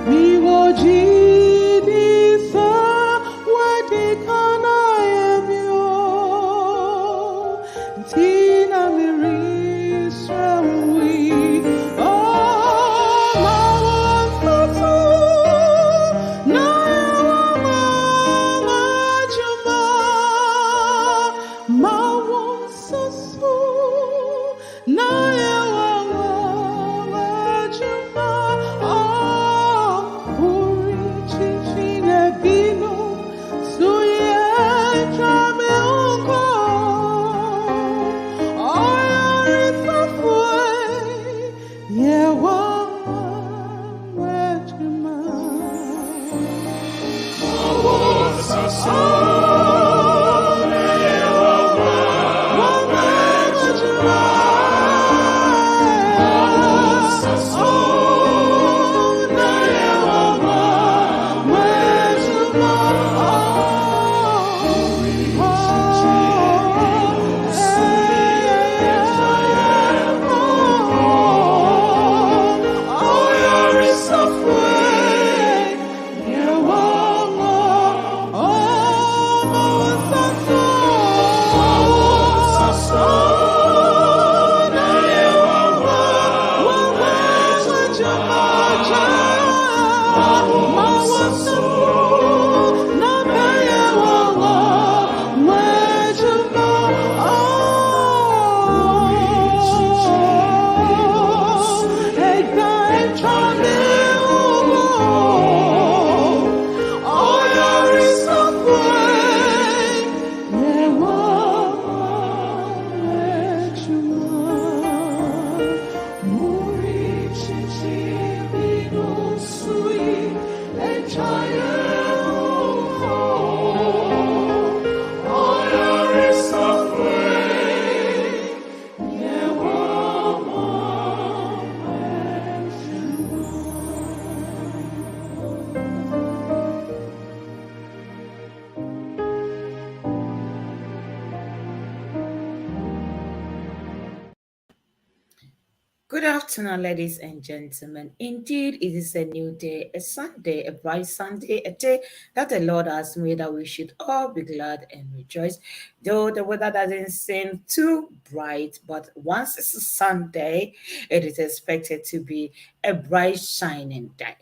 miłodzi Good afternoon, ladies and gentlemen. Indeed, it is a new day, a Sunday, a bright Sunday, a day that the Lord has made that we should all be glad and rejoice. Though the weather doesn't seem too bright, but once it's a Sunday, it is expected to be a bright, shining day.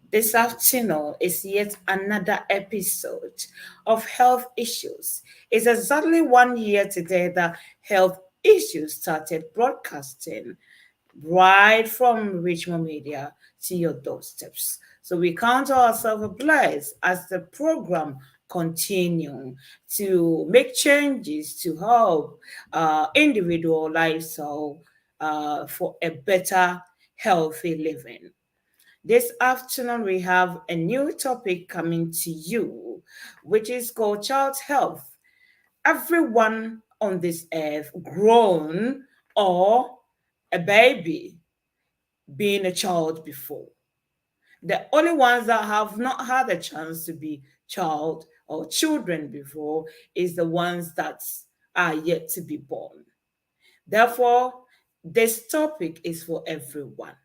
This afternoon is yet another episode of health issues. It's exactly 1 year today that health issues started broadcasting right from Richmond Media to your doorsteps. So we count ourselves blessed as the program continue to make changes to help individual lifestyle for a better, healthy living. This afternoon, we have a new topic coming to you, which is called child health. Everyone on this earth, grown or a baby, being a child before. The only ones that have not had a chance to be child or children before is the ones that are yet to be born. Therefore, this topic is for everyone.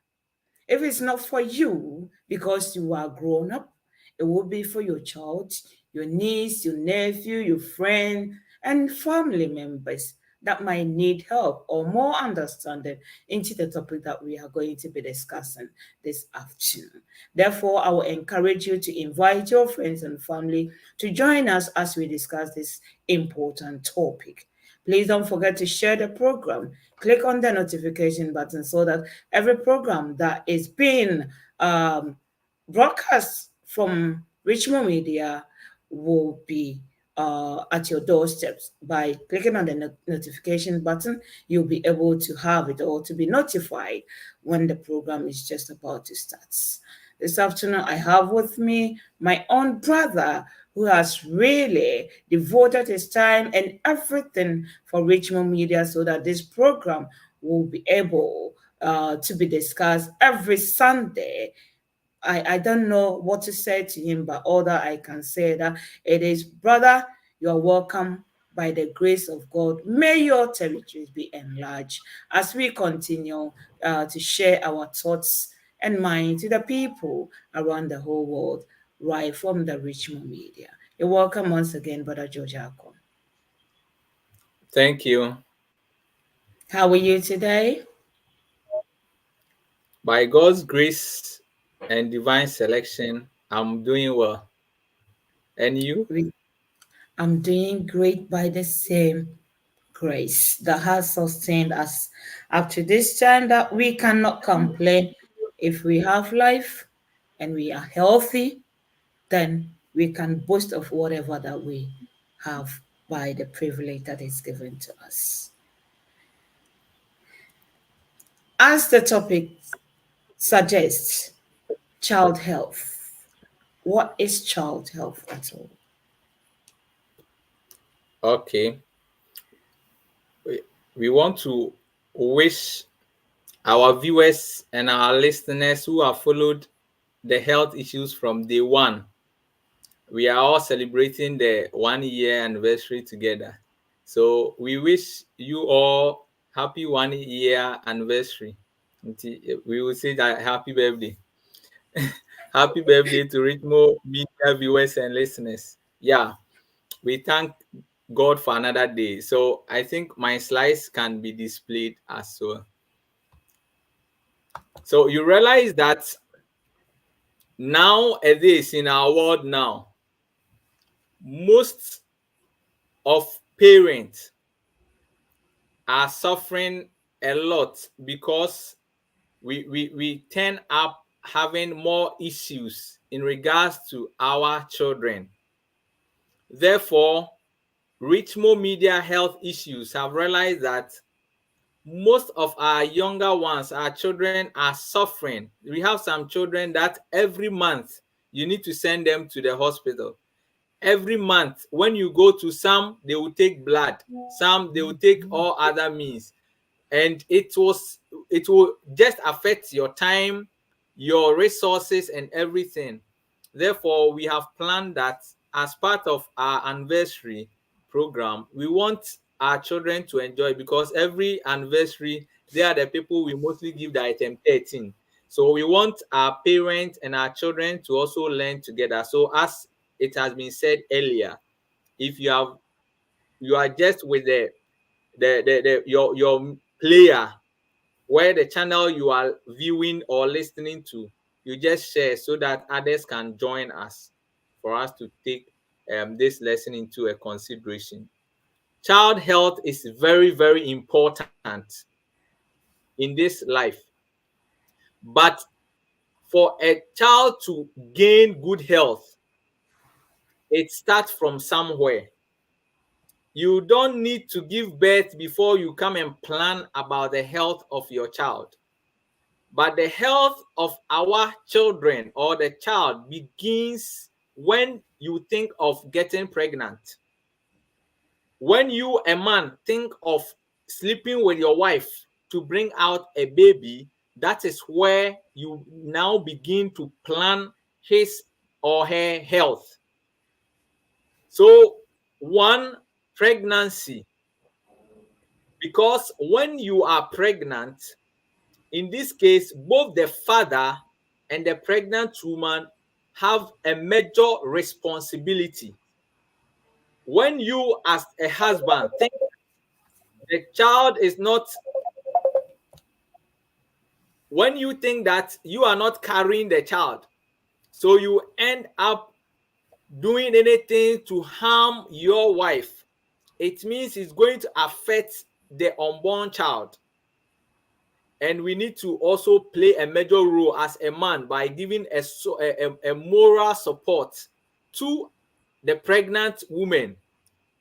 If it's not for you because you are grown up, it will be for your child, your niece, your nephew, your friend, and family members that might need help or more understanding into the topic that we are going to be discussing this afternoon. Therefore, I will encourage you to invite your friends and family to join us as we discuss this important topic. Please don't forget to share the program. Click on the notification button so that every program that is being broadcast from Richmond Media will be at your doorsteps. By clicking on the notification button, you'll be able to have it or to be notified when the program is just about to start. This afternoon, I have with me my own brother who has really devoted his time and everything for Richmond Media so that this program will be able to be discussed every Sunday. I don't know what to say to him, but all that I can say that it is, brother, you are welcome by the grace of God. May your territories be enlarged as we continue to share our thoughts and mind to the people around the whole world, right from the Richmond Media. You're welcome once again, Brother George Ackon. Thank you. How are you today? By God's grace and divine selection, I'm doing well. And you? I'm doing great by the same grace that has sustained us up to this time that we cannot complain. If we have life and we are healthy, then we can boast of whatever that we have by the privilege that is given to us. As the topic suggests, child health. What is child health at all? Okay. We want to wish our viewers and our listeners who have followed the health issues from day one. We are all celebrating the 1 year anniversary together. So we wish you all happy 1 year anniversary. We will say that happy birthday. Happy birthday to Ritmo Media viewers and listeners. Yeah, we thank God for another day. So I think my slides can be displayed as well. So you realize that nowadays in our world now, most of parents are suffering a lot because we turn up having more issues in regards to our children. Therefore, Richmond Media Health Issues have realized that most of our younger ones, our children, are suffering. We have some children that every month you need to send them to the hospital. Every month, when you go to some, they will take blood, some they will take all other means, and it will just affect your time, your resources, and everything. Therefore, we have planned that as part of our anniversary program, we want our children to enjoy, because every anniversary, they are the people we mostly give the item 13. So we want our parents and our children to also learn together. So as it has been said earlier, if you are just with your player, where the channel you are viewing or listening to, you just share so that others can join us, for us to take this lesson into a consideration. Child health is very, very important in this life. But for a child to gain good health, it starts from somewhere. You don't need to give birth before you come and plan about the health of your child. But the health of our children or the child begins when you think of getting pregnant. When you, a man, think of sleeping with your wife to bring out a baby, that is where you now begin to plan his or her health. So, one, pregnancy. Because when you are pregnant, in this case, both the father and the pregnant woman have a major responsibility. When you, as a husband, think the child is not, when you think that you are not carrying the child, so you end up doing anything to harm your wife, it means it's going to affect the unborn child. And we need to also play a major role as a man by giving a moral support to the pregnant woman,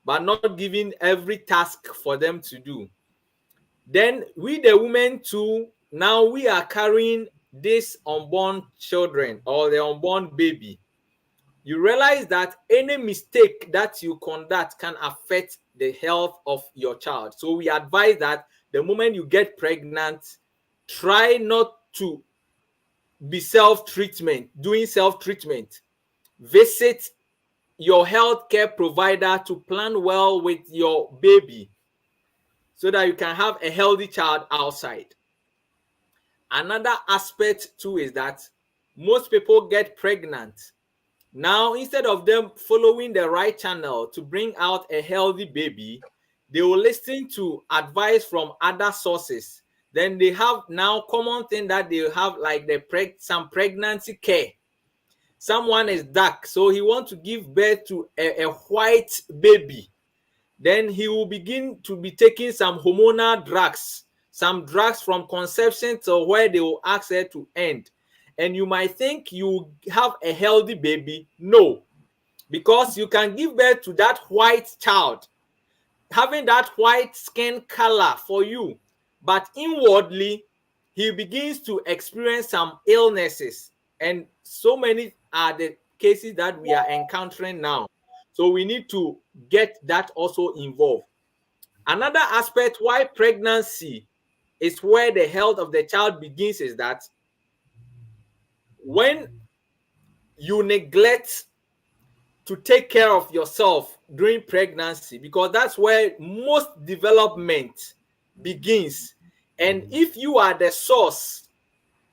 but not giving every task for them to do. Then we, the women too, now we are carrying this unborn children or the unborn baby. You realize that any mistake that you conduct can affect the health of your child. So we advise that the moment you get pregnant, try not to be doing self-treatment. Visit your healthcare provider to plan well with your baby so that you can have a healthy child outside. Another aspect too is that most people get pregnant. Now, instead of them following the right channel to bring out a healthy baby, they will listen to advice from other sources. Then they have now common thing that they have, like some pregnancy care. Someone is dark, so he wants to give birth to a white baby. Then he will begin to be taking some hormonal drugs, some drugs from conception to where they will ask her to end. And you might think you have a healthy baby. No, because you can give birth to that white child, having that white skin color for you, but inwardly he begins to experience some illnesses. And so many are the cases that we are encountering now. So we need to get that also involved. Another aspect why pregnancy is where the health of the child begins is that when you neglect to take care of yourself during pregnancy, because that's where most development begins. And if you are the source,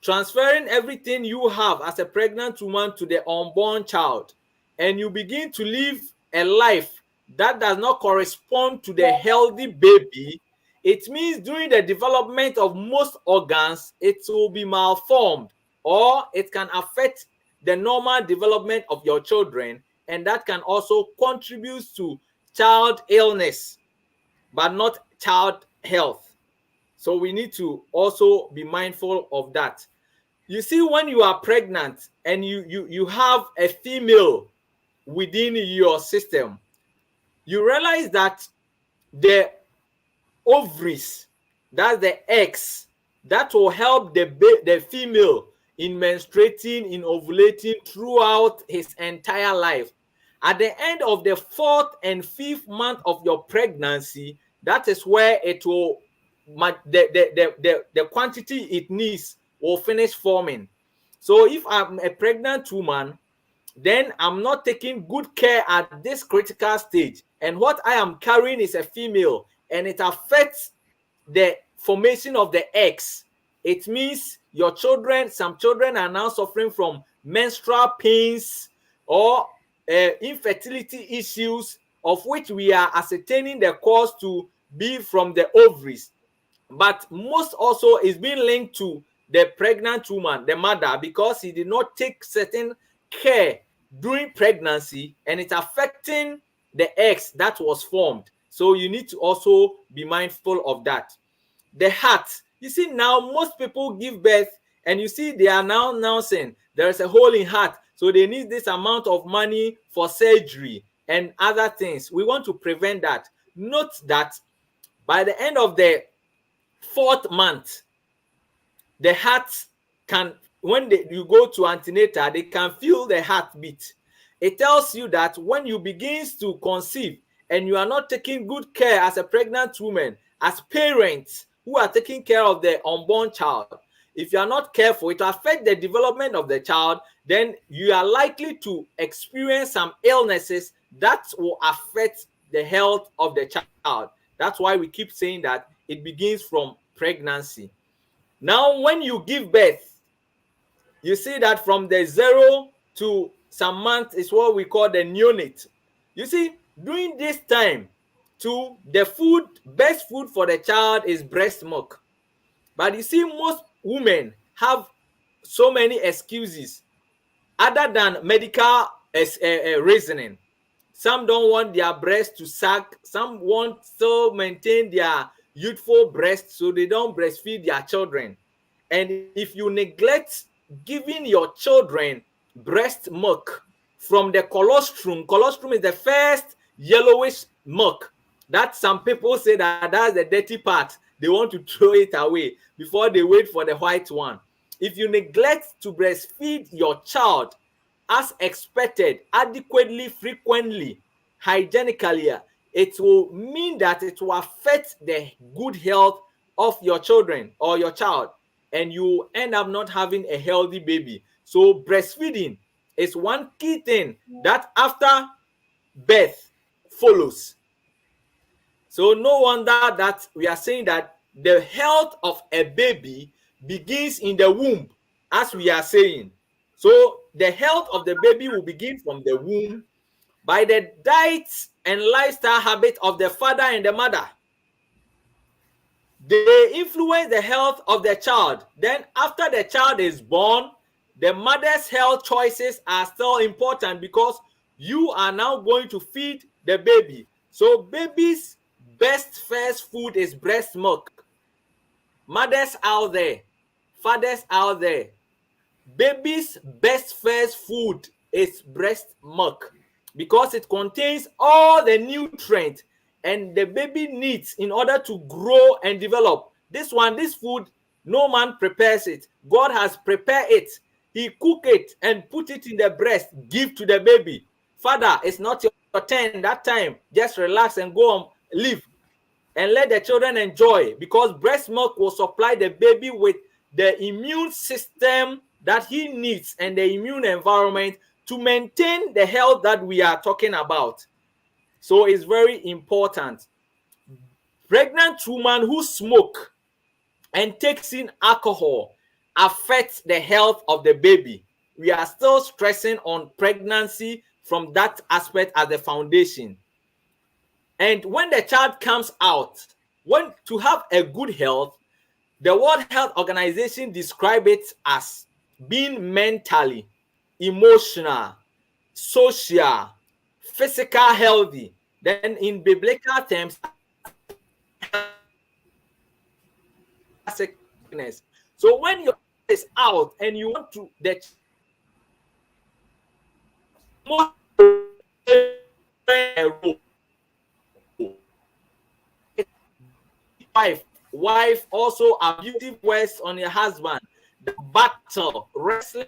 transferring everything you have as a pregnant woman to the unborn child, and you begin to live a life that does not correspond to the healthy baby, it means during the development of most organs, it will be malformed, or it can affect the normal development of your children, and that can also contribute to child illness, but not child health. So we need to also be mindful of that. You see, when you are pregnant and you have a female within your system, you realize that the ovaries, that's the eggs, that will help the female in menstruating, in ovulating throughout his entire life. At the end of the 4th and 5th month of your pregnancy, that is where it will, the quantity it needs will finish forming. So if I'm a pregnant woman, then I'm not taking good care at this critical stage, and what I am carrying is a female, and it affects the formation of the eggs. It means your children, some children are now suffering from menstrual pains or infertility issues, of which we are ascertaining the cause to be from the ovaries. But most also is being linked to the pregnant woman, the mother, because he did not take certain care during pregnancy, and it's affecting the eggs that was formed. So you need to also be mindful of that. The heart, you see, now most people give birth, and you see they are now announcing there is a hole in heart, so they need this amount of money for surgery and other things. We want to prevent that. Note that by the end of the fourth month, the heart can, when you go to antenatal, they can feel the heartbeat. It tells you that when you begins to conceive and you are not taking good care as a pregnant woman, as parents who are taking care of the unborn child, if you are not careful, it will affect the development of the child. Then you are likely to experience some illnesses that will affect the health of the child. That's why we keep saying that it begins from pregnancy. Now, when you give birth, you see that from the 0 to some month is what we call the neonate. You see, during this time, too, the food, best food for the child is breast milk. But you see, most women have so many excuses other than medical reasoning. Some don't want their breast to sag. Some want to maintain their youthful breast, so they don't breastfeed their children. And if you neglect giving your children breast milk from the colostrum, colostrum is the first yellowish milk that some people say that that's the dirty part. They want to throw it away before they wait for the white one. If you neglect to breastfeed your child as expected, adequately, frequently, hygienically, it will mean that it will affect the good health of your children or your child, and you end up not having a healthy baby. So breastfeeding is one key thing that after birth follows. So no wonder that we are saying that the health of a baby begins in the womb, as we are saying. So the health of the baby will begin from the womb by the diet and lifestyle habit of the father and the mother. They influence the health of the child. Then after the child is born, the mother's health choices are still important because you are now going to feed the baby. So baby's best first food is breast milk. Mothers out there, fathers out there, baby's best first food is breast milk because it contains all the nutrients and the baby needs in order to grow and develop. This food, no man prepares it. God has prepared it. He cook it and put it in the breast, give to the baby. Father, it's not your turn that time. Just relax and go on, live, and let the children enjoy, because breast milk will supply the baby with the immune system that he needs and the immune environment to maintain the health that we are talking about. So it's very important. Pregnant woman who smoke and takes in alcohol affects the health of the baby. We are still stressing on pregnancy from that aspect as the foundation. And when the child comes out, when to have a good health, the World Health Organization describe it as being mentally, emotional, social, physical healthy. Then in biblical terms, sickness. So when your child is out and you want to the most wife also abusive words on your husband, the battle wrestling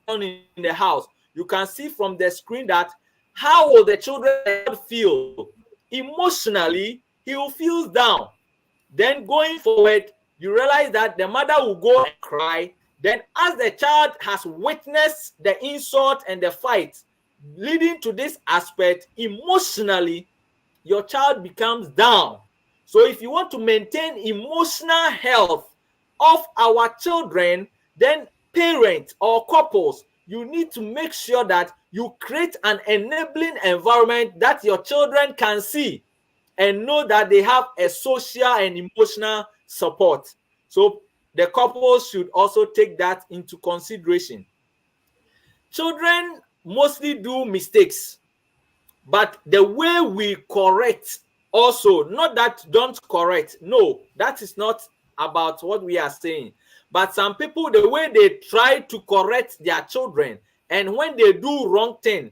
in the house. You can see from the screen that how will the children feel emotionally. He will feel down. Then going forward, you realize that the mother will go and cry. Then as the child has witnessed the insult and the fight leading to this aspect, emotionally your child becomes down. So if you want to maintain emotional health of our children, then parents or couples, you need to make sure that you create an enabling environment that your children can see and know that they have a social and emotional support. So the couples should also take that into consideration. Children mostly do mistakes, but the way we correct also, not that don't correct, no, that is not about what we are saying. But some people, the way they try to correct their children, and when they do wrong thing,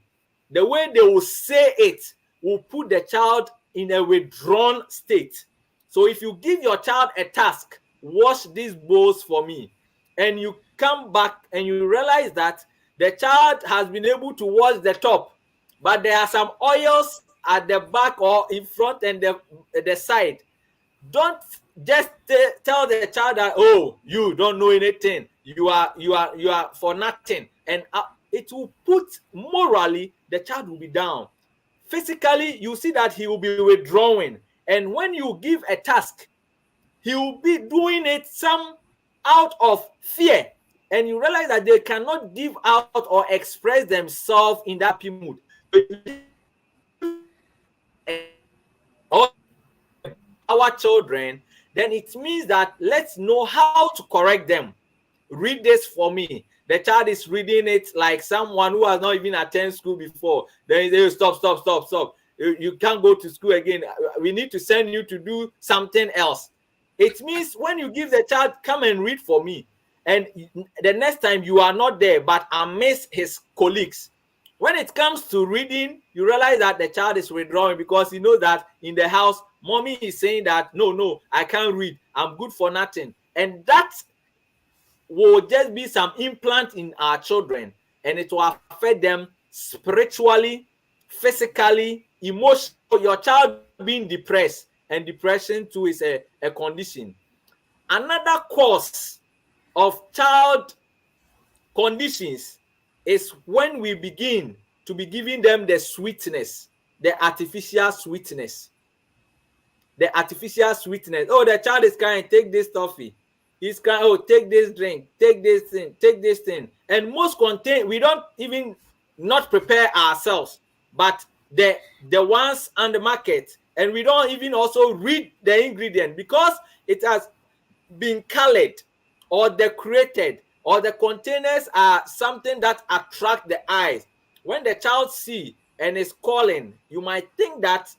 the way they will say it will put the child in a withdrawn state. So if you give your child a task, wash these bowls for me, and you come back and you realize that the child has been able to wash the top, but there are some oils at the back or in front and the side. Don't just tell the child that, oh, you don't know anything, you are for nothing, and it will put, morally the child will be down. Physically you see that he will be withdrawing, and when you give a task, he will be doing it some out of fear, and you realize that they cannot give out or express themselves in that happy mood. So if you just or our children, then it means that let's know how to correct them. Read this for me. The child is reading it like someone who has not even attended school before. Then they stop, stop, stop, stop. You can't go to school again. We need to send you to do something else. It means when you give the child, come and read for me, and the next time you are not there, but amidst his colleagues, when it comes to reading, you realize that the child is withdrawing because he knows that in the house, mommy is saying that, no, no, I can't read. I'm good for nothing. And that will just be some implant in our children, and it will affect them spiritually, physically, emotionally. Your child being depressed, and depression too is a condition. Another cause of child conditions is when we begin to be giving them the sweetness, the artificial sweetness. The artificial sweetness. Oh, the child is crying, take this toffee. He's crying, oh, take this drink, take this thing, take this thing. And most contain, we don't even not prepare ourselves, but the ones on the market, and we don't even also read the ingredient because it has been colored or decorated, or the containers are something that attract the eyes. When the child see and is calling, you might think that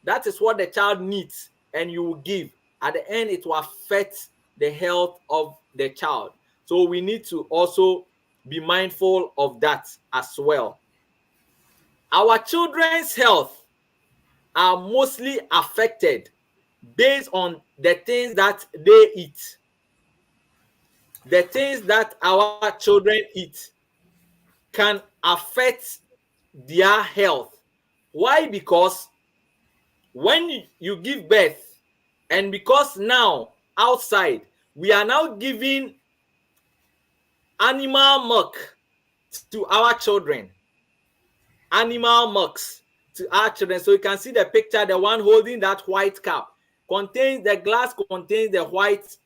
that is what the child needs, and you will give. At the end, it will affect the health of the child. So we need to also be mindful of that as well. Our children's health are mostly affected based on the things that they eat. The things that our children eat can affect their health. Why? Because when you give birth, and because now outside we are now giving animal milk to our children, animal milks to our children. So you can see the picture, the one holding that white cup contains, the glass contains the white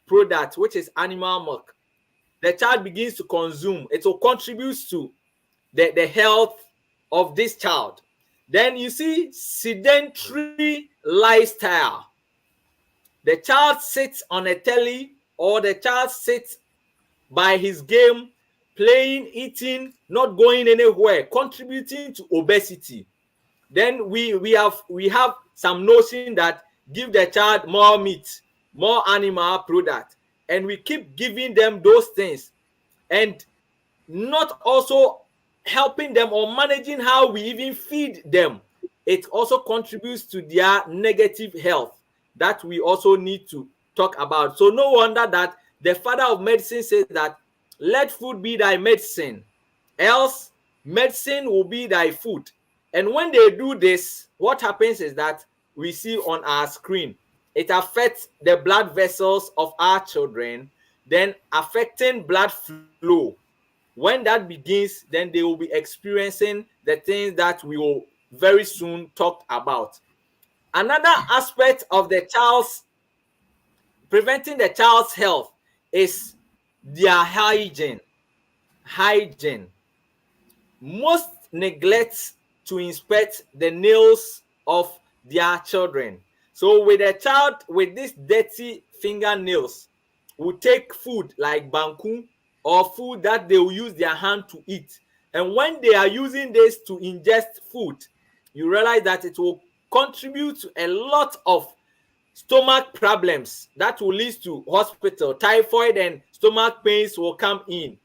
product, which is animal milk. The child begins to consume, it will contribute to the health of this child. Then you see sedentary lifestyle. The child sits on a telly, or the child sits by his game, playing, eating, not going anywhere, contributing to obesity. Then we have some notion that give the child more meat, more animal product, and we keep giving them those things, and not also helping them or managing how we even feed them. It also contributes to their negative health that we also need to talk about. So no wonder that the father of medicine says that let food be thy medicine, else medicine will be thy food. And when they do this, what happens is that we see on our screen, it affects the blood vessels of our children, then affecting blood flow. When that begins, then they will be experiencing the things that we will very soon talk about. Another aspect of the child's preventing the child's health is their hygiene. Hygiene. Most neglect to inspect the nails of their children. So with a child with these dirty fingernails, will take food like banku or food that they will use their hand to eat. And when they are using this to ingest food, you realize that it will contribute to a lot of stomach problems that will lead to hospital. Typhoid and stomach pains will come in.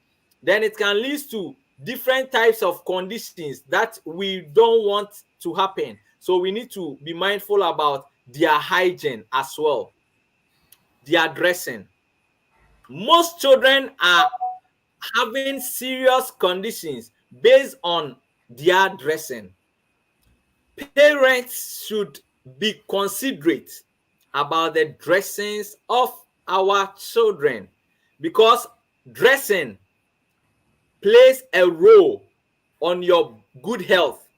Then it can lead to different types of conditions that we don't want to happen. So we need to be mindful about their hygiene as well, their dressing. Most children are having serious conditions based on their dressing. Parents should be considerate about the dressings of our children, because dressing plays a role on your good health.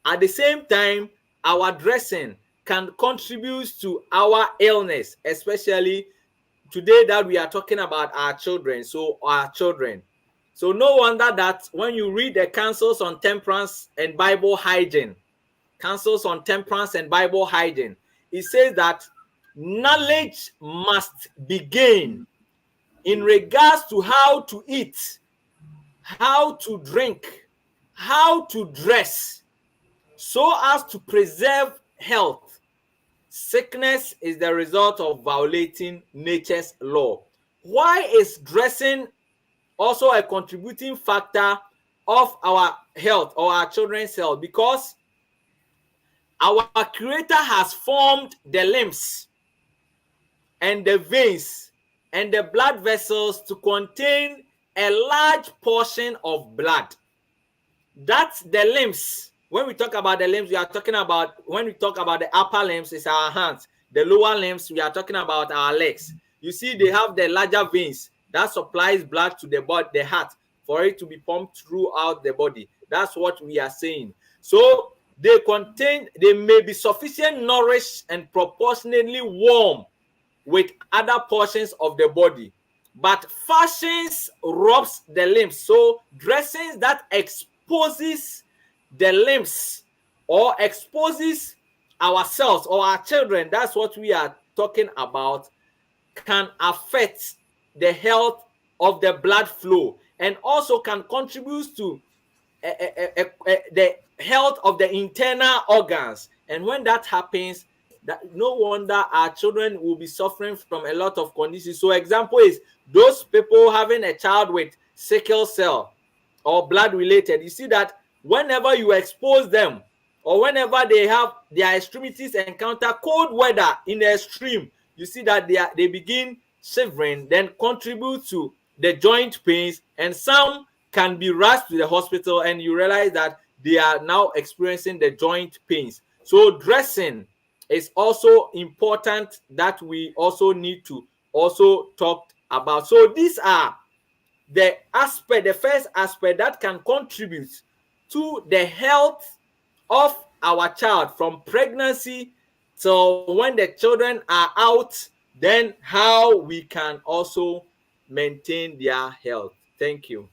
At the same time, our dressing can contribute to our illness, especially today that we are talking about our children. So our children. So no wonder that when you read the counsels on temperance and Bible hygiene, counsels on temperance and Bible hygiene, it says that knowledge must be gained in regards to how to eat, how to drink, how to dress, so as to preserve health. Sickness is the result of violating nature's law. Why is dressing also a contributing factor of our health or our children's health? Because our Creator has formed the limbs and the veins and the blood vessels to contain a large portion of blood. That's the limbs. When we talk about the limbs, we are talking about, when we talk about the upper limbs, it's our hands. The lower limbs, we are talking about our legs. You see, they have the larger veins that supplies blood to the body, the heart, for it to be pumped throughout the body. That's what we are saying. So they may be sufficient nourished and proportionately warm with other portions of the body, but fashions robs the limbs. So dressings that exposes the limbs or exposes ourselves or our children, that's what we are talking about, can affect the health of the blood flow and also can contribute to the health of the internal organs. And when that happens, that no wonder our children will be suffering from a lot of conditions. So example is those people having a child with sickle cell or blood related. You see that whenever you expose them or whenever they have their extremities encounter cold weather in the extreme, you see that they begin shivering, then contribute to the joint pains, and some can be rushed to the hospital and you realize that they are now experiencing the joint pains. So dressing is also important that we also need to also talk about. So these are the first aspect that can contribute to the health of our child from pregnancy till when the children are out, then how we can also maintain their health. Thank you.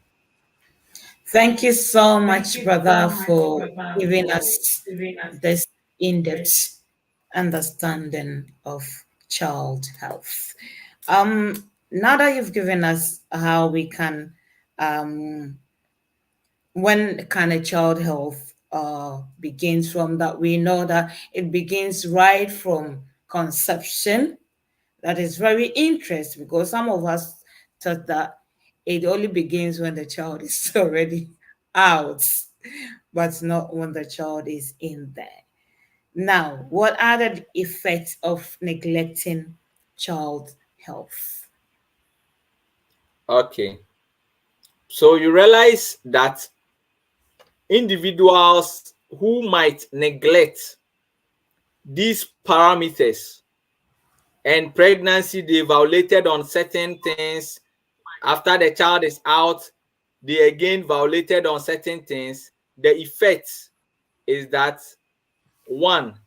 Thank you so much, brother, for giving us this in depth understanding of child health. Now that you've given us how we can, when kind of child health begins from, that we know that it begins right from conception. That is very interesting because some of us thought that it only begins when the child is already out, but not when the child is in there. Now, what are the effects of neglecting child health? Okay. So you realize that individuals who might neglect these parameters and pregnancy, they violated on certain things. After the child is out, they again violated on certain things. The effect is that one,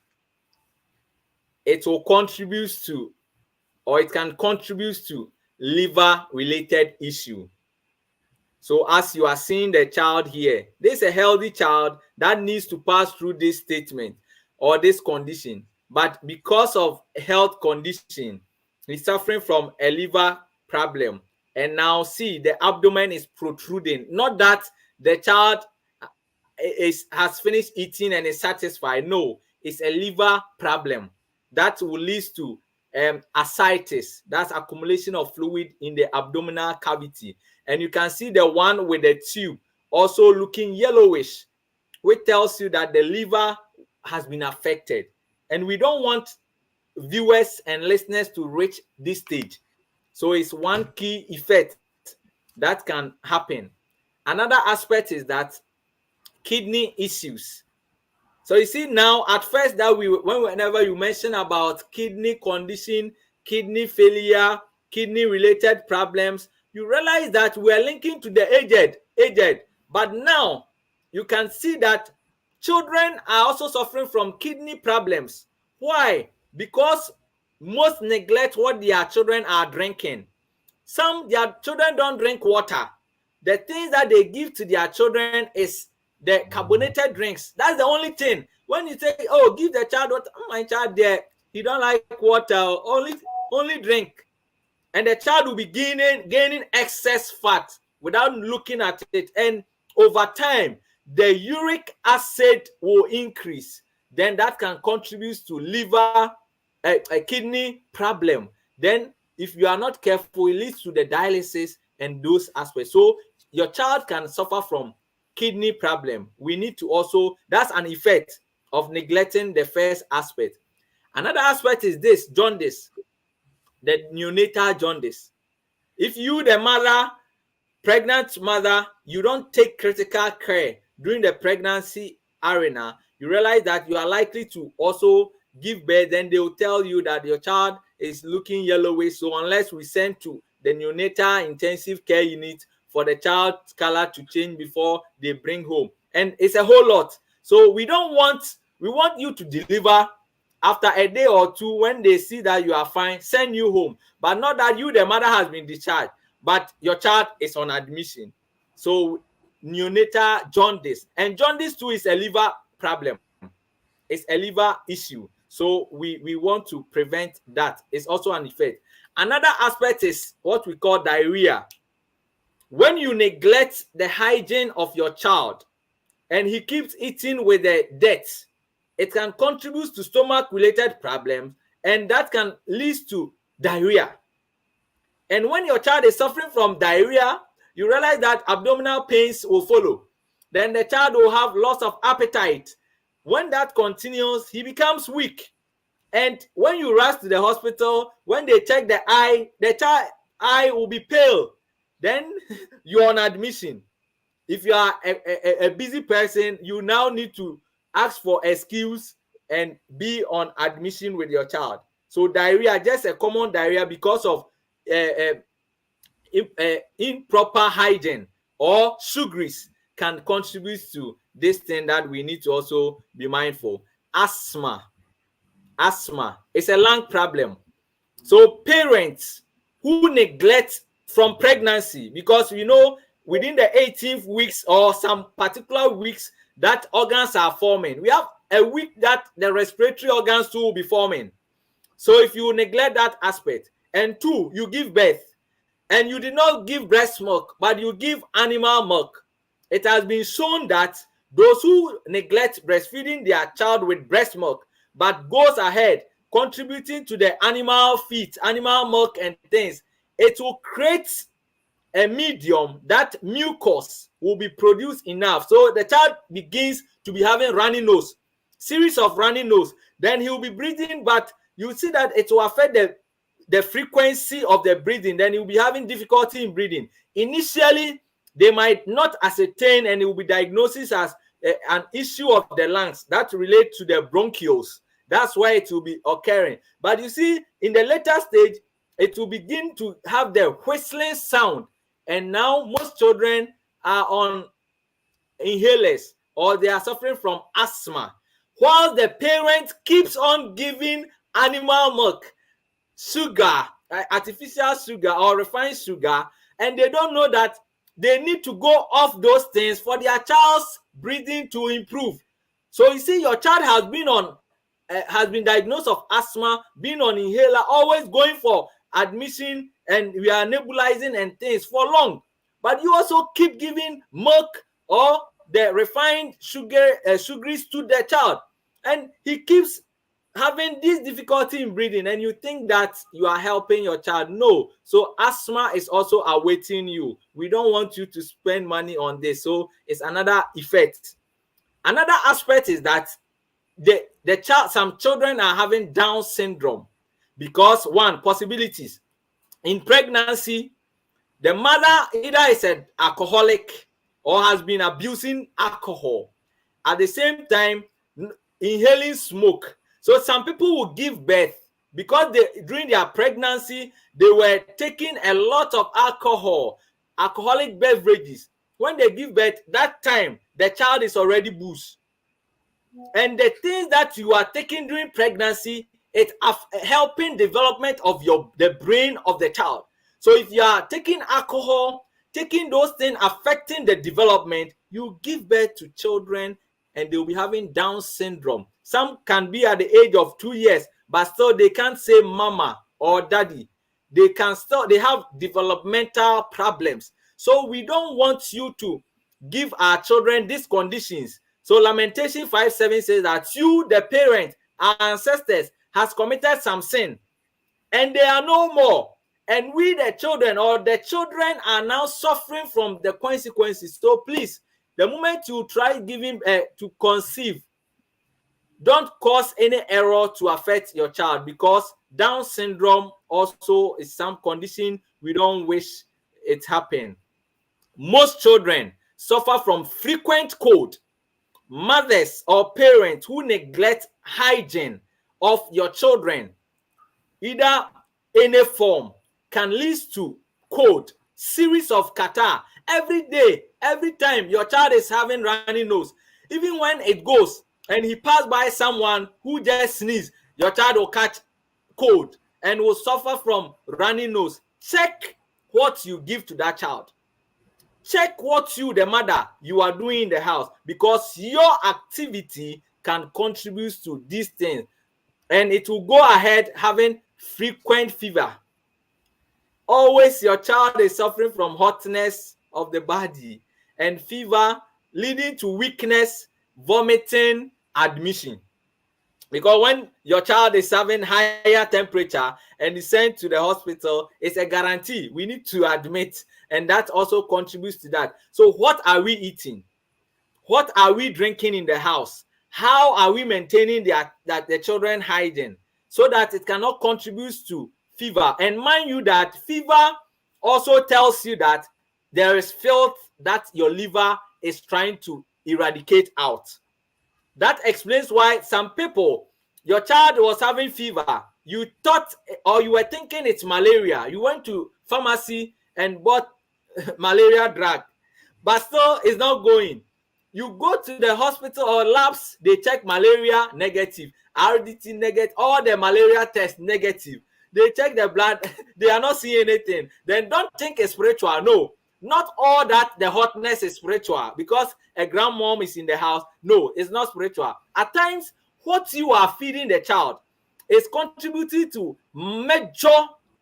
it will contribute to, or it can contribute to, liver related issue. So as you are seeing the child here, this is a healthy child that needs to pass through this statement or this condition. But because of health condition, he's suffering from a liver problem. And now see, the abdomen is protruding. Not that the child has finished eating and is satisfied. No, it's a liver problem that will lead to ascites. That's accumulation of fluid in the abdominal cavity. And you can see the one with the tube also looking yellowish, which tells you that the liver has been affected. And we don't want viewers and listeners to reach this stage. So it's one key effect that can happen. Another aspect is that kidney issues. So you see now, at first that whenever you mention about kidney condition, kidney failure, kidney related problems, you realize that we are linking to the aged. But now you can see that children are also suffering from kidney problems. Why? Because most neglect what their children are drinking. Some their children don't drink water. The things that they give to their children is the carbonated drinks. That's the only thing. When you say, oh, give the child water, my child there, he don't like water, only drink. And the child will be gaining excess fat without looking at it. And over time, the uric acid will increase. Then that can contribute to liver, a kidney problem. Then if you are not careful, it leads to the dialysis and those aspects. So your child can suffer from kidney problem. We need to also, that's an effect of neglecting the first aspect. Another aspect is this jaundice, the neonatal jaundice. If you, the mother, pregnant mother, you don't take critical care during the pregnancy arena, you realize that you are likely to also give birth. Then they will tell you that your child is looking yellowish. So unless we send to the neonatal intensive care unit for the child's color to change before they bring home, and it's a whole lot. So we want you to deliver after a day or two. When they see that you are fine, send you home, but not that you, the mother, has been discharged but your child is on admission. So neonatal jaundice, and jaundice too is a liver problem. It's a liver issue. So we want to prevent that. It's also an effect. Another aspect is what we call diarrhea. When you neglect the hygiene of your child and he keeps eating with the dirt, it can contribute to stomach related problems, and that can lead to diarrhea. And when your child is suffering from diarrhea, you realize that abdominal pains will follow. Then the child will have loss of appetite. When that continues, he becomes weak. And when you rush to the hospital, when they check the child eye will be pale. Then you're on admission. If you are a busy person, you now need to ask for excuse and be on admission with your child. So diarrhea, just a common diarrhea because of improper hygiene or sugars, can contribute to this thing that we need to also be mindful. Asthma is a lung problem. So parents who neglect from pregnancy, because within the 18th weeks or some particular weeks that organs are forming, we have a week that the respiratory organs too will be forming. So if you neglect that aspect, and two, you give birth and you did not give breast milk but you give animal milk, it has been shown that those who neglect breastfeeding their child with breast milk but goes ahead contributing to the animal feed, animal milk and things, it will create a medium that mucus will be produced enough, so the child begins to be having runny nose, series of runny nose. Then he will be breathing, but you see that it will affect the frequency of the breathing. Then he will be having difficulty in breathing. Initially they might not ascertain, and it will be diagnosed as an issue of the lungs that relate to the bronchioles. That's why it will be occurring. But you see, in the later stage, it will begin to have the whistling sound. And now most children are on inhalers or they are suffering from asthma, while the parent keeps on giving animal milk, sugar, artificial sugar or refined sugar, and they don't know that they need to go off those things for their child's breathing to improve. So you see, your child has been diagnosed of asthma, been on inhaler, always going for admission, and we are nebulizing and things for long. But you also keep giving milk or the refined sugars to the child, and he keeps having this difficulty in breathing, and you think that you are helping your child. No. So asthma is also awaiting you. We don't want you to spend money on this. So it's another effect. Another aspect is that the child, some children are having Down syndrome because, one, possibilities in pregnancy, the mother either is an alcoholic or has been abusing alcohol, at the same time inhaling smoke. So some people will give birth because during their pregnancy they were taking a lot of alcoholic beverages. When they give birth, that time the child is already booze. And the things that you are taking during pregnancy, it's helping development of the brain of the child. So if you are taking alcohol, taking those things affecting the development, you give birth to children and they'll be having Down syndrome. Some can be at the age of 2 years, but still they can't say mama or daddy. They have developmental problems. So we don't want you to give our children these conditions. So Lamentation 5:7 says that you, the parent, our ancestors, has committed some sin, and they are no more. And we, the children, or the children, are now suffering from the consequences. So please, the moment you try giving to conceive, don't cause any error to affect your child, because Down syndrome also is some condition we don't wish it happen. Most children suffer from frequent cold. Mothers or parents who neglect hygiene of your children, either any form, can lead to cold, series of catarrh every day. Every time your child is having runny nose, even when it goes and he passed by someone who just sneezed, your child will catch cold and will suffer from runny nose. Check what you give to that child. Check what you, the mother, you are doing in the house, because your activity can contribute to these things, and it will go ahead having frequent fever. Always your child is suffering from hotness of the body and fever, leading to weakness, vomiting, admission. Because when your child is having higher temperature and is sent to the hospital, it's a guarantee. We need to admit, and that also contributes to that. So what are we eating? What are we drinking in the house? How are we maintaining the children hygiene so that it cannot contribute to fever? And mind you that fever also tells you that there is filth that your liver is trying to eradicate out. That explains why some people, your child was having fever, you thought or you were thinking it's malaria. You went to pharmacy and bought malaria drug, but still it's not going. You go to the hospital or labs, they check malaria negative, RDT negative, all the malaria tests negative. They check the blood, they are not seeing anything. Then don't think it's spiritual. No, not all that the hotness is spiritual because a grandmom is in the house. No, it's not spiritual. At times, what you are feeding the child is contributing to major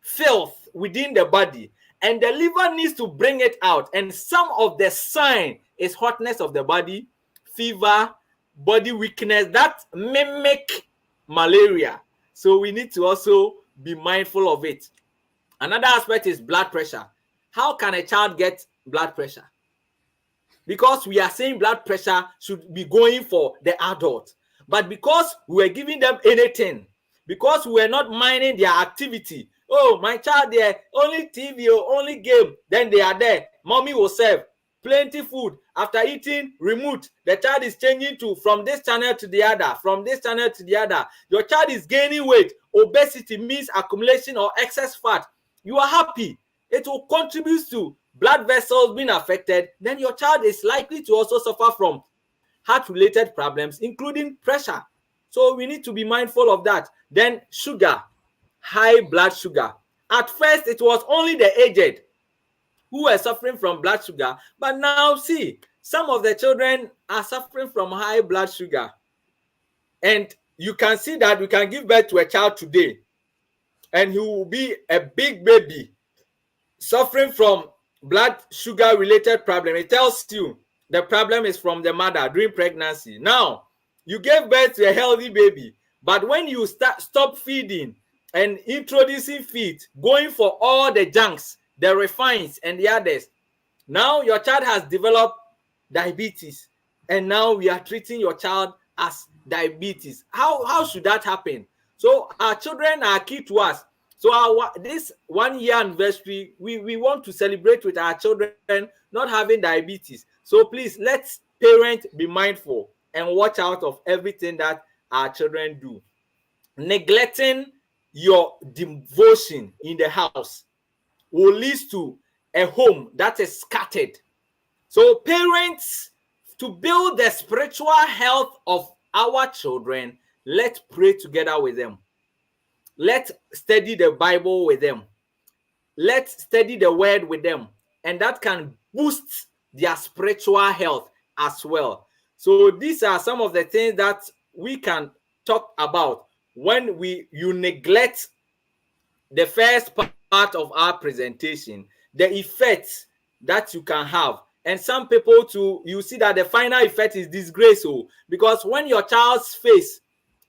filth within the body, and the liver needs to bring it out. And some of the sign is hotness of the body, fever, body weakness that mimic malaria. So we need to also be mindful of it. Another aspect is blood pressure. How can a child get blood pressure? Because we are saying blood pressure should be going for the adult, but because we were giving them anything, because we were not minding their activity. Oh, my child, there only TV or only game, then they are there. Mommy will serve plenty food. After eating, remote. The child is changing to from this channel to the other, from this channel to the other. Your child is gaining weight. Obesity means accumulation or excess fat. You are happy. It will contribute to blood vessels being affected. Then your child is likely to also suffer from heart-related problems, including pressure. So we need to be mindful of that. Then sugar, high blood sugar. At first, it was only the aged who were suffering from blood sugar, but now see, some of the children are suffering from high blood sugar. And you can see that we can give birth to a child today, and he will be a big baby suffering from blood sugar related problem. It tells you the problem is from the mother during pregnancy. Now, you gave birth to a healthy baby, but when you stop feeding and introducing feed, going for all the junks, the refines and the others, now your child has developed diabetes, and now we are treating your child as diabetes. How should that happen? So our children are key to us. So this 1 year anniversary, we want to celebrate with our children not having diabetes. So please, let's parents be mindful and watch out of everything that our children do. Neglecting your devotion in the house will lead to a home that is scattered. So parents, to build the spiritual health of our children, let's pray together with them. Let's study the Bible with them. Let's study the word with them. And that can boost their spiritual health as well. So these are some of the things that we can talk about when you neglect the first part of our presentation, the effects that you can have. And some people too, you see that the final effect is disgrace. Because when your child's face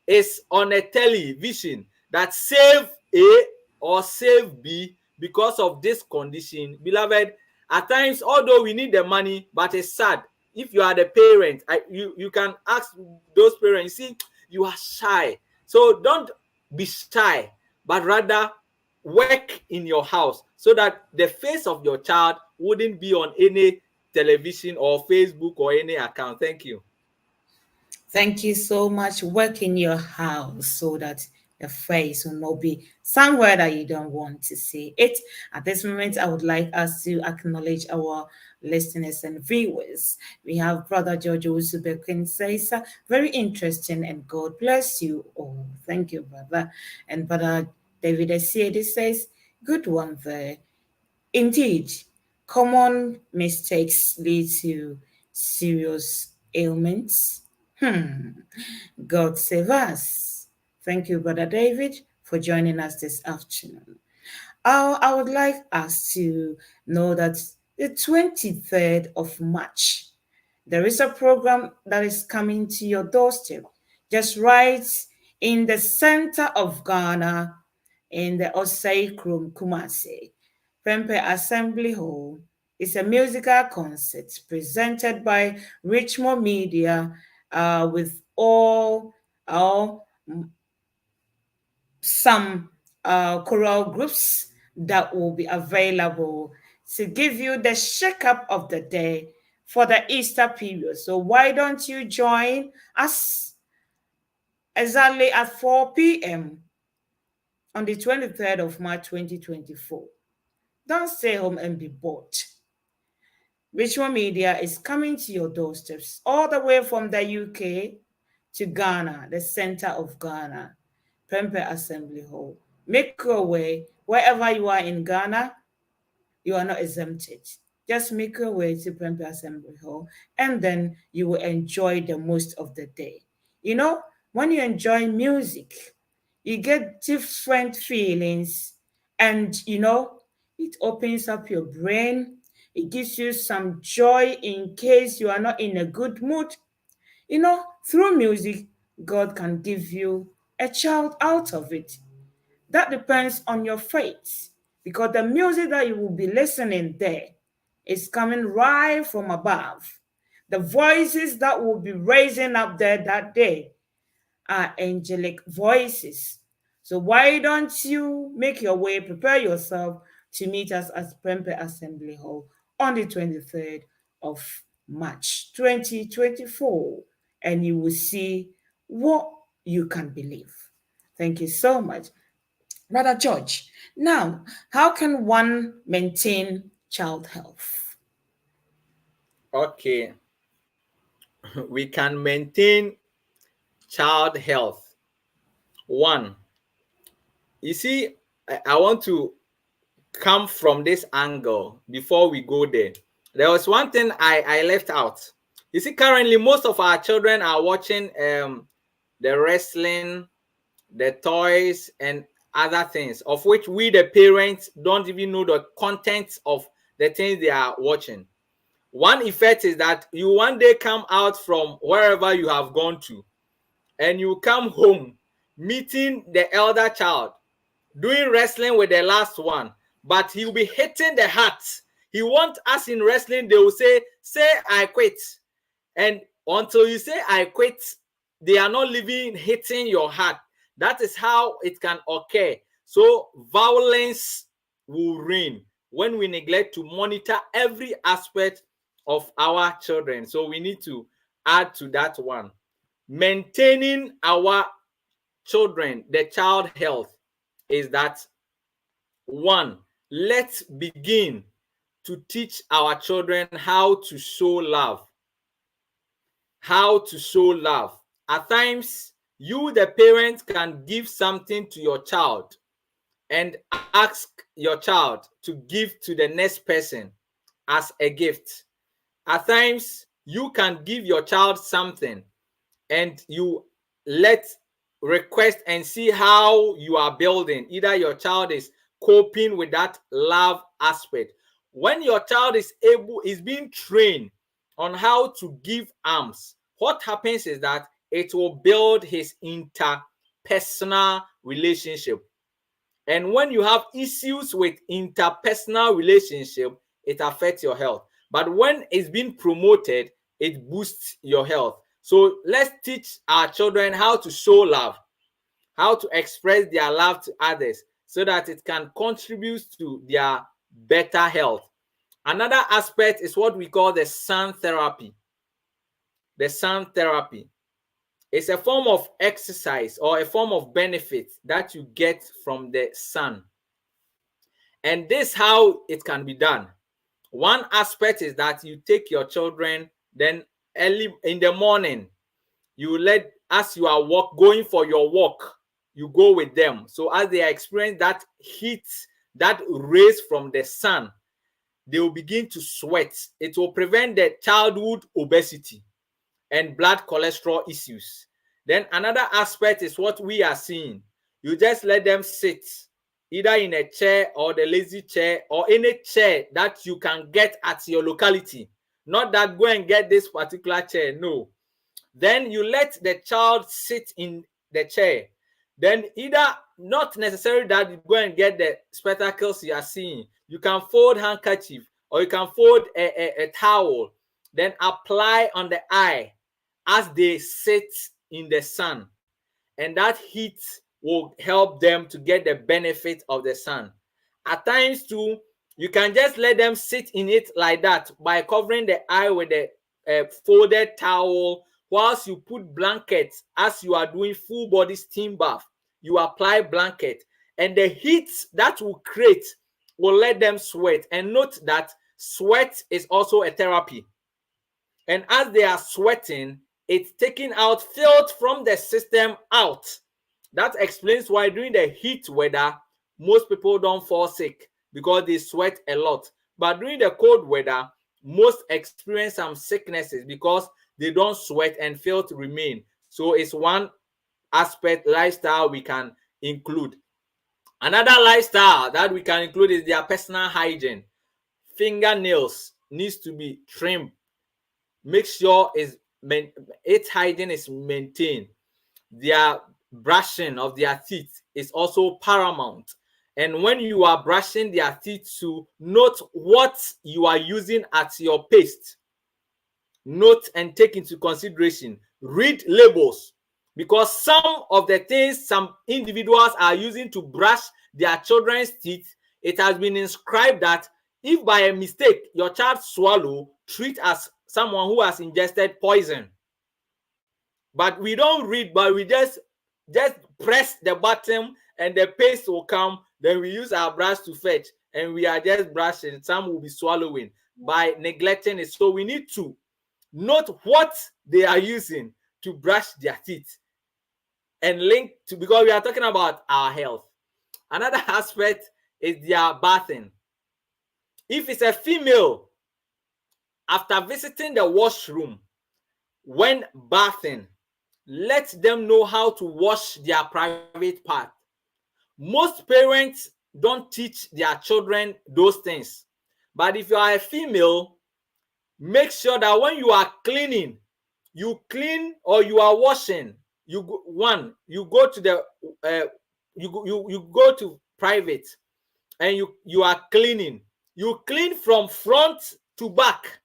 is on a television that save A or save B because of this condition, beloved, at times, although we need the money, but it's sad. If you are the parent, you can ask those parents, see, you are shy. So don't be shy, but rather work in your house so that the face of your child wouldn't be on any television or Facebook or any account. Thank you. Thank you so much. Work in your house so that the face will not be somewhere that you don't want to see it. At this moment, I would like us to acknowledge our listeners and viewers. We have Brother George Usubekin says, very interesting and God bless you all. Thank you, brother. And Brother David Esiedi says, good one there. Indeed, common mistakes lead to serious ailments. God save us. Thank you, Brother David, for joining us this afternoon. I would like us to know that the 23rd of March, there is a program that is coming to your doorstep, just right in the center of Ghana, in the Osei Krum Kumasi. Pempe Assembly Hall is a musical concert presented by Richmond Media with all some choral groups that will be available to give you the shake up of the day for the Easter period. So why don't you join us exactly at 4 p.m. on the 23rd of March 2024? Don't stay home and be bored. Ritual Media is coming to your doorsteps all the way from the UK to Ghana, the center of Ghana, Pempe Assembly Hall. Make your way wherever you are in Ghana, you are not exempted. Just make your way to Pempe Assembly Hall and then you will enjoy the most of the day. You know, when you enjoy music, you get different feelings and it opens up your brain. It gives you some joy in case you are not in a good mood. Through music, God can give you a child out of it. That depends on your faith because the music that you will be listening there is coming right from above. The voices that will be raising up there that day are angelic voices. So why don't you make your way, prepare yourself to meet us at Prempe Assembly Hall on the 23rd of March 2024, and you will see what you can believe. Thank you so much. Brother George, now, how can one maintain child health? Okay. We can maintain child health. One, you see, I want to come from this angle before we go there. There was one thing I left out. You see, currently most of our children are watching the wrestling, the toys, and other things, of which we the parents don't even know the content of the things they are watching. One effect is that you one day come out from wherever you have gone to, and you come home meeting the elder child doing wrestling with the last one, but he'll be hitting the heart. He wants us in wrestling, they will say I quit. And until you say I quit, they are not living hitting your heart. That is how it can occur. So violence will reign when we neglect to monitor every aspect of our children. So we need to add to that one. Maintaining our children, the child health, is that one, let's begin to teach our children how to show love. How to show love. At times, you, the parent, can give something to your child and ask your child to give to the next person as a gift. At times, you can give your child something and you let request and see how you are building. Either your child is coping with that love aspect. When your child is being trained on how to give alms, what happens is that it will build his interpersonal relationship. And when you have issues with interpersonal relationship, it affects your health. But when it's being promoted, it boosts your health. So let's teach our children how to show love, how to express their love to others so that it can contribute to their better health. Another aspect is what we call the sun therapy. The sun therapy is a form of exercise or a form of benefit that you get from the sun. And this how it can be done. One aspect is that you take your children, then early in the morning, you let, as you are going for your walk, you go with them. So as they experience that heat, that rays from the sun, they will begin to sweat. It will prevent the childhood obesity and blood cholesterol issues. Then another aspect is what we are seeing. You just let them sit either in a chair or the lazy chair or any chair that you can get at your locality. Not that go and get this particular chair, no. Then you let the child sit in the chair. Then either, not necessarily that you go and get the spectacles you are seeing. You can fold handkerchief or you can fold a towel. Then apply on the eye as they sit in the sun. And that heat will help them to get the benefit of the sun. At times too, you can just let them sit in it like that by covering the eye with a folded towel, whilst you put blankets. As you are doing full body steam bath, you apply blanket, and the heat that will create will let them sweat. And note that sweat is also a therapy. And as they are sweating, it's taking out filth from the system out. That explains why during the heat weather, most people don't fall sick because they sweat a lot. But during the cold weather, most experience some sicknesses because they don't sweat and filth remain. So it's one aspect, lifestyle, we can include. Another lifestyle that we can include is their personal hygiene. Fingernails needs to be trimmed. Make sure its hygiene is maintained. Their brushing of their teeth is also paramount. And when you are brushing their teeth, to note what you are using as your paste. Note and take into consideration. Read labels, because some of the things some individuals are using to brush their children's teeth, it has been inscribed that if by a mistake your child swallow, treat as someone who has ingested poison. But we don't read, but we just press the button and the paste will come. Then we use our brush to fetch, and we are just brushing. Some will be swallowing by neglecting it. So we need to note what they are using to brush their teeth. and linked to, because we are talking about our health. Another aspect is their bathing. If it's a female, after visiting the washroom, when bathing, let them know how to wash their private part. Most parents don't teach their children those things. But if you are a female, make sure that when you are cleaning, you clean or you are washing, you go to the you go to private, and you are cleaning. You clean from front to back,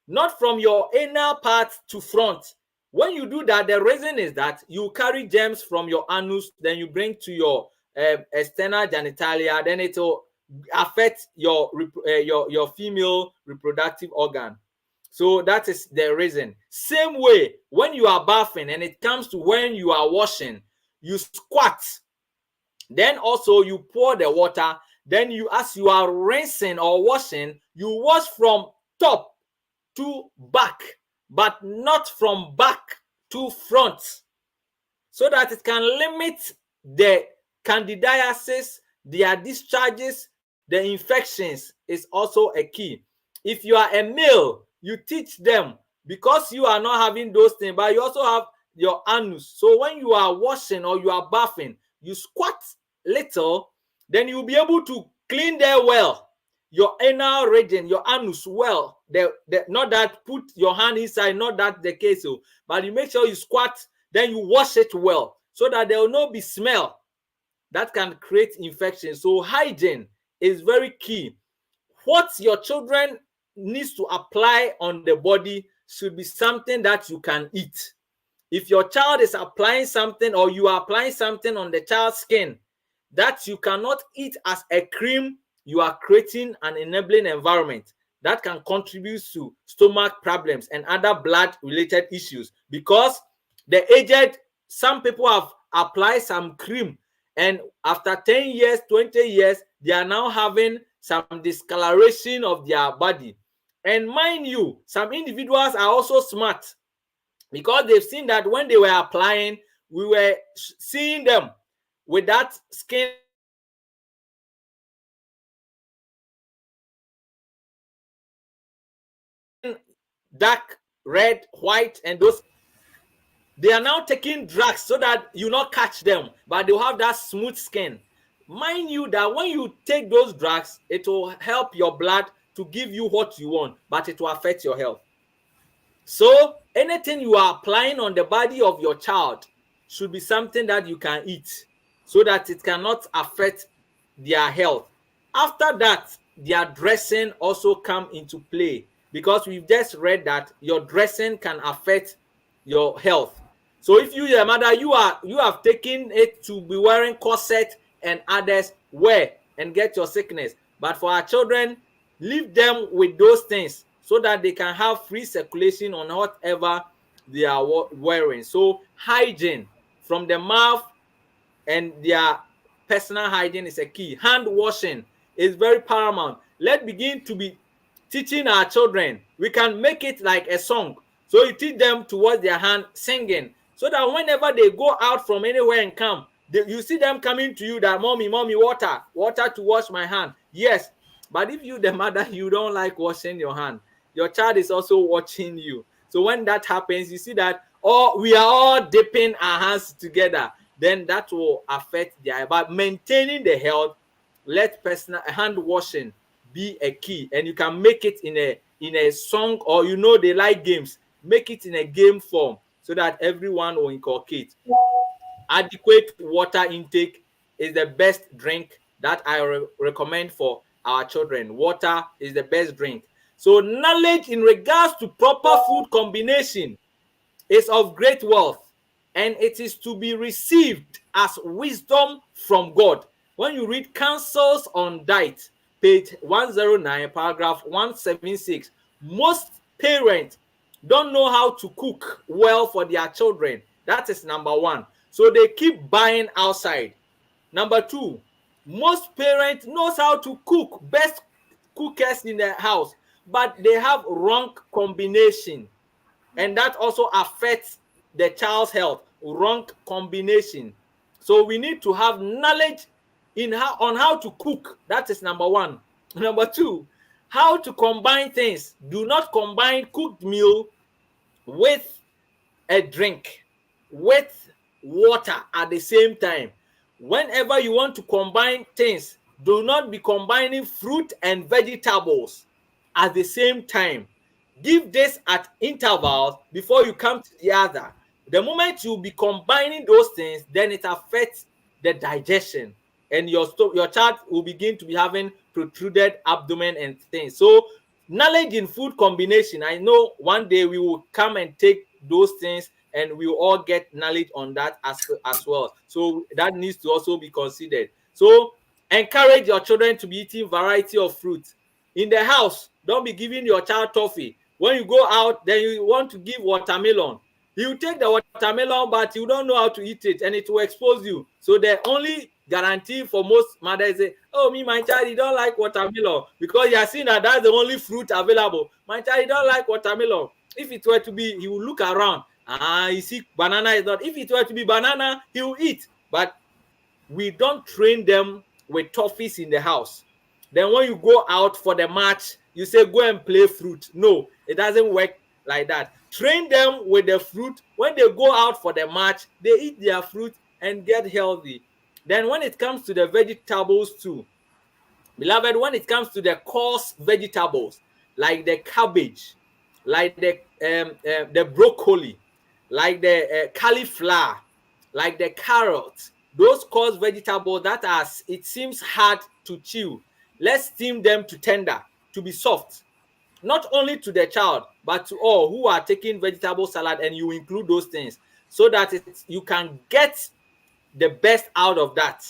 not from your inner part to front. When you do that, the reason is that you carry germs from your anus, then you bring to your external genitalia, then it will affect your female reproductive organ. So that is the reason. Same way, when you are bathing and it comes to when you are washing, you squat. Then also you pour the water. Then you, as you are rinsing or washing, you wash from top to back, but not from back to front, so that it can limit the candidiasis, their discharges, the infections is also a key. If you are a male, you teach them, because you are not having those things, but you also have your anus. So when you are washing or you are bathing, you squat little, then you'll be able to clean there well, your anal region, your anus well. Not that put your hand inside, not that the case, but you make sure you squat, then you wash it well, so that there will not be smell that can create infection. So hygiene is very key. What your children needs to apply on the body should be something that you can eat. If your child is applying something, or you are applying something on the child's skin that you cannot eat as a cream, you are creating an enabling environment that can contribute to stomach problems and other blood related issues. Because the aged, some people have applied some cream, and after 10 years, 20 years, they are now having some discoloration of their body. And mind you, some individuals are also smart, because they've seen that when they were applying, we were seeing them with that skin dark, red, white, and those. They are now taking drugs so that you not catch them, but they'll have that smooth skin. Mind you that when you take those drugs, it will help your blood to give you what you want, but it will affect your health. So anything you are applying on the body of your child should be something that you can eat, so that it cannot affect their health. After that, their dressing also come into play, because we've just read that your dressing can affect your health. So if you, your mother, you have taken it to be wearing corset and others, wear and get your sickness. But for our children, leave them with those things, so that they can have free circulation on whatever they are wearing. So hygiene from the mouth and their personal hygiene is a key. Hand washing is very paramount. Let's begin to be teaching our children. We can make it like a song. So you teach them to wash their hand singing, so that whenever they go out from anywhere and come, you see them coming to you that, mommy, water to wash my hand. Yes, but if you, the mother, you don't like washing your hand, your child is also watching you. So when that happens, you see that, oh, we are all dipping our hands together, then that will affect their. But maintaining the health, let personal hand washing be a key. And you can make it in a song, or they like games, make it in a game form, so that everyone will inculcate. Adequate water intake is the best drink that I recommend for our children. Water is the best drink. So knowledge in regards to proper food combination is of great wealth, and it is to be received as wisdom from God. When you read Counsels on Diet, page 109, paragraph 176, most parents don't know how to cook well for their children. That is number one. So they keep buying outside. Number two, most parents knows how to cook, best cookers in the house, but they have wrong combination, and that also affects the child's health. wrong combination. So we need to have knowledge on how to cook. That is number one. Number two, how to combine things. Do not combine cooked meal with a drink, with water at the same time. Whenever you want to combine things, do not be combining fruit and vegetables at the same time. Give this at intervals before you come to the other. The moment you be combining those things, then it affects the digestion, and your child will begin to be having protruded abdomen and things. So knowledge in food combination, I know one day we will come and take those things and we will all get knowledge on that as well. So that needs to also be considered. So encourage your children to be eating variety of fruits in the house. Don't be giving your child toffee. When you go out, then you want to give watermelon. You take the watermelon, but you don't know how to eat it, and it will expose you. So the only guarantee for most mothers is, oh, me, my child, he don't like watermelon, because you are seeing that that's the only fruit available. My child, he don't like watermelon. If it were to be, he will look around. You see, banana is not. If it were to be banana, he will eat. But we don't train them with toffees in the house. Then when you go out for the match, you say, go and play fruit. No, it doesn't work like that. Train them with the fruit. When they go out for the match, they eat their fruit and get healthy. Then when it comes to the vegetables too, beloved, when it comes to the coarse vegetables, like the cabbage, like the broccoli, like the cauliflower, like the carrots, those coarse vegetables that are, it seems hard to chew, let's steam them to tender, to be soft, not only to the child but to all who are taking vegetable salad, and you include those things so that you can get the best out of that.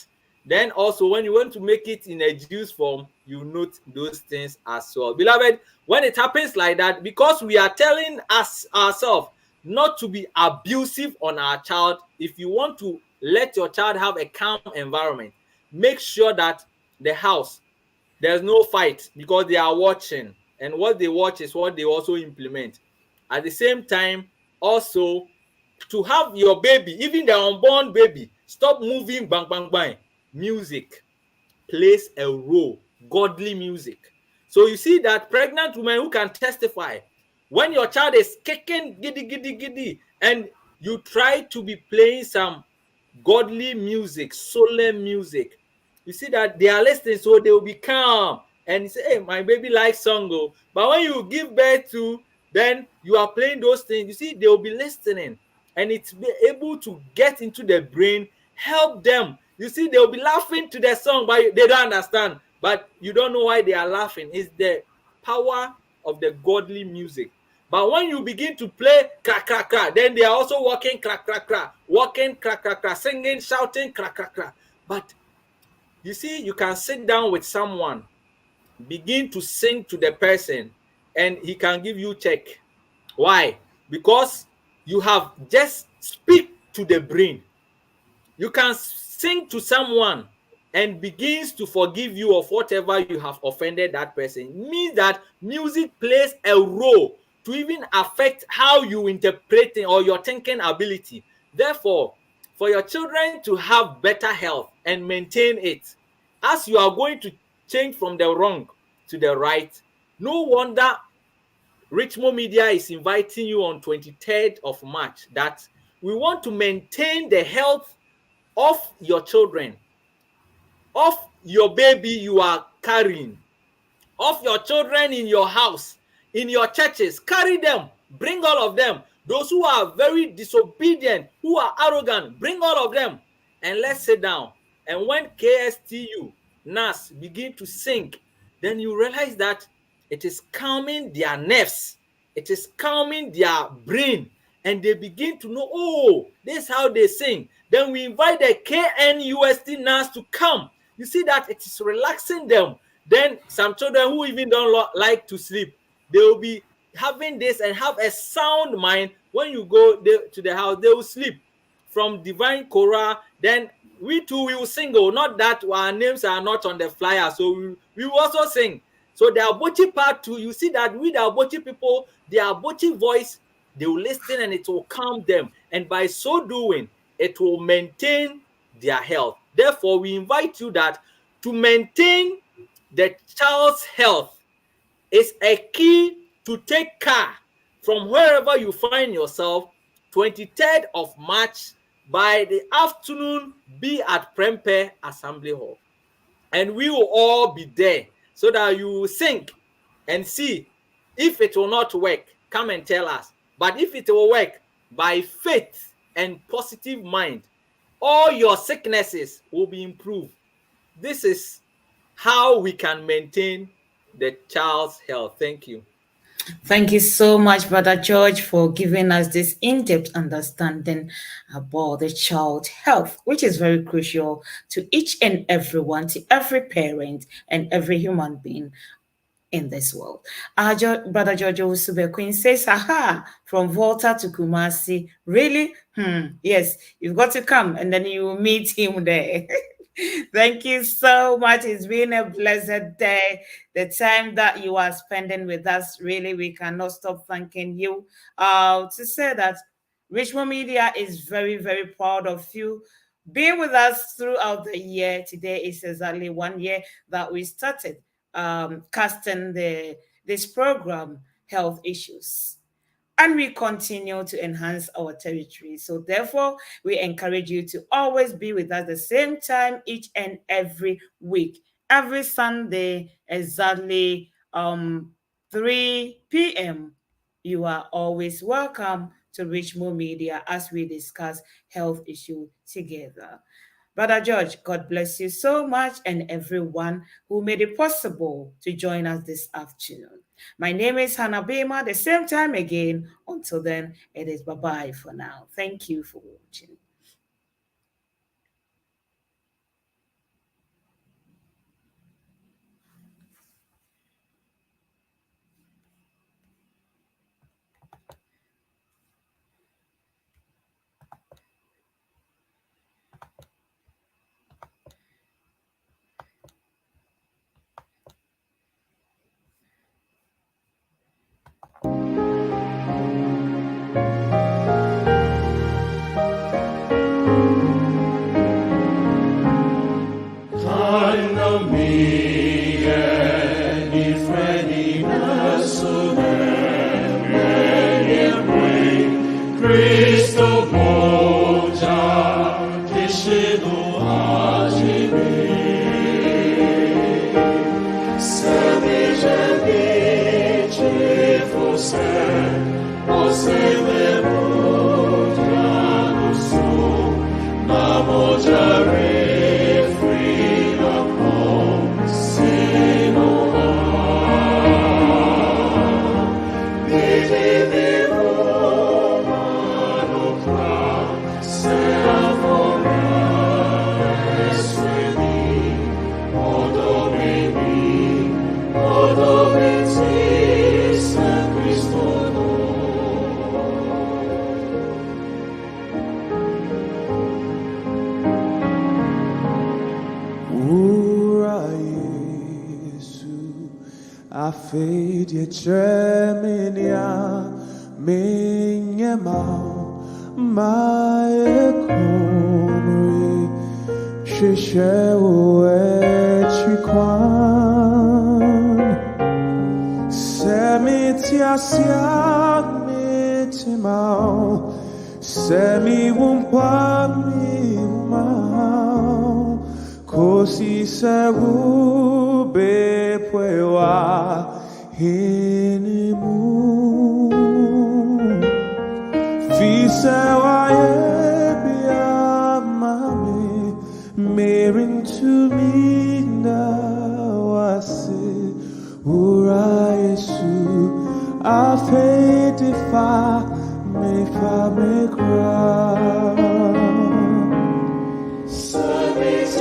Then also, when you want to make it in a juice form, you note those things as well. Beloved, when it happens like that, because we are telling us ourselves not to be abusive on our child, if you want to let your child have a calm environment, make sure that the house, there's no fight, because they are watching, and what they watch is what they also implement. At the same time, also, to have your baby, even the unborn baby, stop moving, bang, bang, bang. Music plays a role, godly music. So you see that pregnant women who can testify, when your child is kicking giddy, giddy, giddy, and you try to be playing some godly music, solemn music, you see that they are listening, so they will be calm and say, hey, my baby likes song. But when you give birth to, then you are playing those things, you see, they will be listening, and it's be able to get into the brain, help them. You see, they'll be laughing to the song, but they don't understand. But you don't know why they are laughing. It's the power of the godly music. But when you begin to play crack, crack, crack, then they are also walking crack, crack, crack, walking crack, crack, crack, singing, shouting crack, crack, crack. But you see, you can sit down with someone, begin to sing to the person, and he can give you check. Why? Because you have just speak to the brain. You can sing to someone and begins to forgive you of whatever you have offended that person. It means that music plays a role to even affect how you interpret or your thinking ability. Therefore, for your children to have better health and maintain it, as you are going to change from the wrong to the right, no wonder Richmond Media is inviting you on 23rd of March that we want to maintain the health of your children, of your baby you are carrying, of your children in your house, in your churches. Carry them, bring all of them. Those who are very disobedient, who are arrogant, bring all of them, and let's sit down. And when KSTU, NAS begin to sing, then you realize that it is calming their nerves, it is calming their brain, and they begin to know, oh, this is how they sing. Then we invite the KNUST NAS to come. You see that it is relaxing them. Then some children who even don't like to sleep, they will be having this and have a sound mind. When you go to the house, they will sleep from divine chorale. Then we too will sing. Not that our names are not on the flyer, so we will also sing. So the Abochi part too, you see that with the Abochi people, the Abochi voice They will listen and it will calm them. And by so doing, it will maintain their health. Therefore, we invite you that to maintain the child's health is a key to take care from wherever you find yourself. 23rd of March by the afternoon, be at Prempe Assembly Hall. And we will all be there so that you will think and see. If it will not work, come and tell us. But if it will work, by faith and positive mind, all your sicknesses will be improved. This is how we can maintain the child's health. Thank you. Thank you so much, Brother George, for giving us this in-depth understanding about the child health, which is very crucial to each and everyone, to every parent and every human being in this world. Brother George Osube Queen says, aha, from Volta to Kumasi. Really? Yes, you've got to come and then you will meet him there. Thank you so much. It's been a blessed day. The time that you are spending with us, really, we cannot stop thanking you. To say that Richmond Media is very, very proud of you being with us throughout the year. Today is exactly 1 year that we started casting this program, Health Issues. And we continue to enhance our territory. So therefore, we encourage you to always be with us the same time each and every week. Every Sunday, exactly 3 p.m., you are always welcome to Richmond Media as we discuss health issues together. Brother George, God bless you so much and everyone who made it possible to join us this afternoon. My name is Hanna Bimah, the same time again. Until then, it is bye-bye for now. Thank you for watching. Afedia tremenia minha mão maecomri shisheu echikwan semitia siag mitimau semi wumpami umau kosi sewu bepuewa hinimu Fisewa ebia mami merin to me nawase ura Yesu afetifa me fa me cry Service